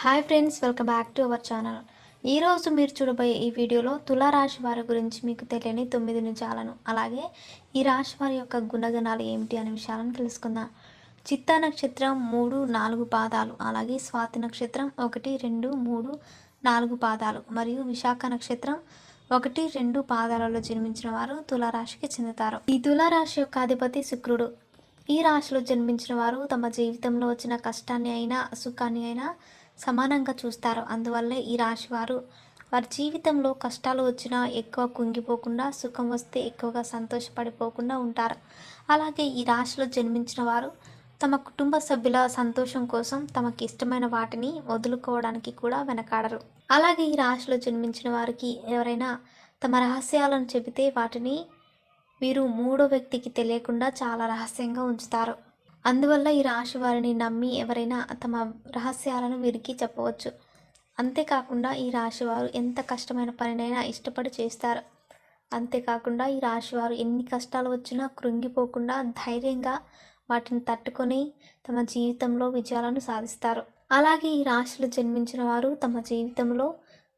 Hi friends, welcome back to our channel. ఈరోజు మీరు చూడబోయే ఈ వీడియోలో తులారాశి వారి గురించి మీకు తెలియని 9 నిజాలను, అలాగే ఈ రాశి వారి యొక్క గుణగణాలు ఏమిటి అనే విషయాలను తెలుసుకుందాం. చిత్తా నక్షత్రం 3, 4 పాదాలు, అలాగే స్వాతి నక్షత్రం 1, 2, 3, 4 పాదాలు మరియు విశాఖ నక్షత్రం 1, 2 పాదాలలో జన్మించిన వారు తులారాశికి చెందుతారు. ఈ తులారాశి యొక్క అధిపతి శుక్రుడు. ఈ రాశిలో జన్మించిన వారు తమ జీవితంలో వచ్చిన కష్టాన్ని అయినా సుఖాన్ని అయినా సమానంగా చూస్తారు. అందువల్లే ఈ రాశి వారు వారి జీవితంలో కష్టాలు వచ్చినా ఎక్కువ కుంగిపోకుండా, సుఖం వస్తే ఎక్కువగా సంతోషపడిపోకుండా ఉంటారు. అలాగే ఈ రాశిలో జన్మించిన వారు తమ కుటుంబ సభ్యుల సంతోషం కోసం తమకి ఇష్టమైన వాటిని వదులుకోవడానికి కూడా వెనకాడరు. అలాగే ఈ రాశిలో జన్మించిన వారికి ఎవరైనా తమ రహస్యాలను చెబితే వాటిని వీరు మూడో వ్యక్తికి తెలియకుండా చాలా రహస్యంగా ఉంచుతారు. అందువల్ల ఈ రాశి వారిని నమ్మి ఎవరైనా తమ రహస్యాలను వీరికి చెప్పవచ్చు. అంతేకాకుండా ఈ రాశివారు ఎంత కష్టమైన పనినైనా ఇష్టపడి చేస్తారు. అంతేకాకుండా ఈ రాశివారు ఎన్ని కష్టాలు వచ్చినా కృంగిపోకుండా ధైర్యంగా వాటిని తట్టుకొని తమ జీవితంలో విజయాలను సాధిస్తారు. అలాగే ఈ రాశిలో జన్మించిన వారు తమ జీవితంలో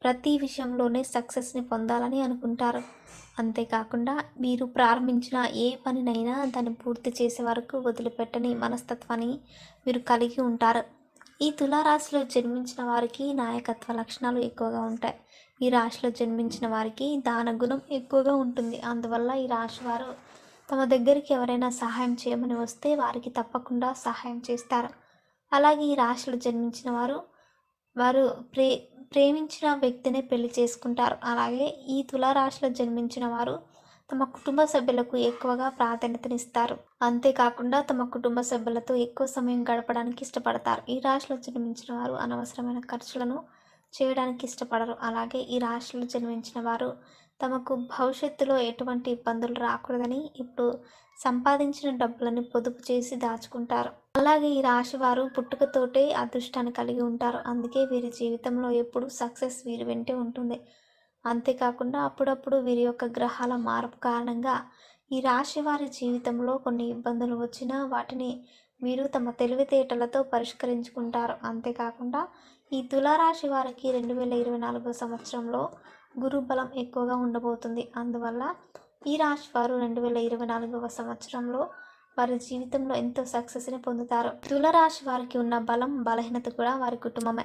ప్రతి విషయంలోనే సక్సెస్ని పొందాలని అనుకుంటారు. అంతేకాకుండా వీరు ప్రారంభించిన ఏ పనినైనా దాన్ని పూర్తి చేసే వరకు వదిలిపెట్టని మనస్తత్వాన్ని వీరు కలిగి ఉంటారు. ఈ తులారాశిలో జన్మించిన వారికి నాయకత్వ లక్షణాలు ఎక్కువగా ఉంటాయి. ఈ రాశిలో జన్మించిన వారికి దాన గుణం ఎక్కువగా ఉంటుంది. అందువల్ల ఈ రాశి వారు తమ దగ్గరికి ఎవరైనా సహాయం చేయమని వస్తే వారికి తప్పకుండా సహాయం చేస్తారు. అలాగే ఈ రాశిలో జన్మించిన వారు ప్రేమించిన వ్యక్తిని పెళ్లి చేసుకుంటారు. అలాగే ఈ తులారాశిలో జన్మించిన వారు తమ కుటుంబ సభ్యులకు ఎక్కువగా ప్రాధాన్యతనిస్తారు. అంతేకాకుండా తమ కుటుంబ సభ్యులతో ఎక్కువ సమయం గడపడానికి ఇష్టపడతారు. ఈ రాశిలో జన్మించిన వారు అనవసరమైన ఖర్చులను చేయడానికి ఇష్టపడరు. అలాగే ఈ రాశిలో జన్మించిన వారు తమకు భవిష్యత్తులో ఎటువంటి ఇబ్బందులు రాకూడదని ఇప్పుడు సంపాదించిన డబ్బులను పొదుపు చేసి దాచుకుంటారు. అలాగే ఈ రాశి వారు పుట్టుకతోటే అదృష్టాన్ని కలిగి ఉంటారు. అందుకే వీరి జీవితంలో ఎప్పుడు సక్సెస్ వీరి వెంటే ఉంటుంది. అంతేకాకుండా అప్పుడప్పుడు వీరి యొక్క గ్రహాల మార్పు కారణంగా ఈ రాశి వారి జీవితంలో కొన్ని ఇబ్బందులు వచ్చినా వాటిని వీరు తమ తెలివితేటలతో పరిష్కరించుకుంటారు. అంతేకాకుండా ఈ తులారాశి వారికి 2024 సంవత్సరంలో గురు బలం ఎక్కువగా ఉండబోతుంది. అందువల్ల ఈ రాశి వారు 2024 సంవత్సరంలో వారి జీవితంలో ఎంతో సక్సెస్ని పొందుతారు. తులారాశి వారికి ఉన్న బలం, బలహీనత కూడా వారి కుటుంబమే.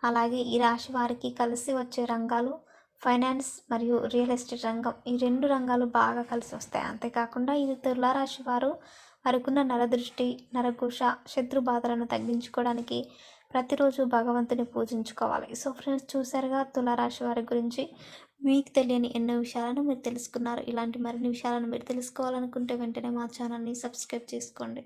అలాగే ఈ రాశి వారికి కలిసి వచ్చే రంగాలు ఫైనాన్స్ మరియు రియల్ ఎస్టేట్ రంగం. ఈ 2 రంగాలు బాగా కలిసి వస్తాయి. అంతేకాకుండా ఈ తులారాశి వారు వారికున్న నరదృష్టి, నరఘోష, శత్రు బాధలను తగ్గించుకోవడానికి ప్రతిరోజు భగవంతుని పూజించుకోవాలి. సో ఫ్రెండ్స్, చూసారుగా తులారాశి వారి గురించి. మీకు తెలియని ఎన్నో విషయాలను మీరు తెలుసుకున్నారు. ఇలాంటి మరిన్ని విషయాలను మీరు తెలుసుకోవాలనుకుంటే వెంటనే మా ఛానల్ని సబ్స్క్రైబ్ చేసుకోండి.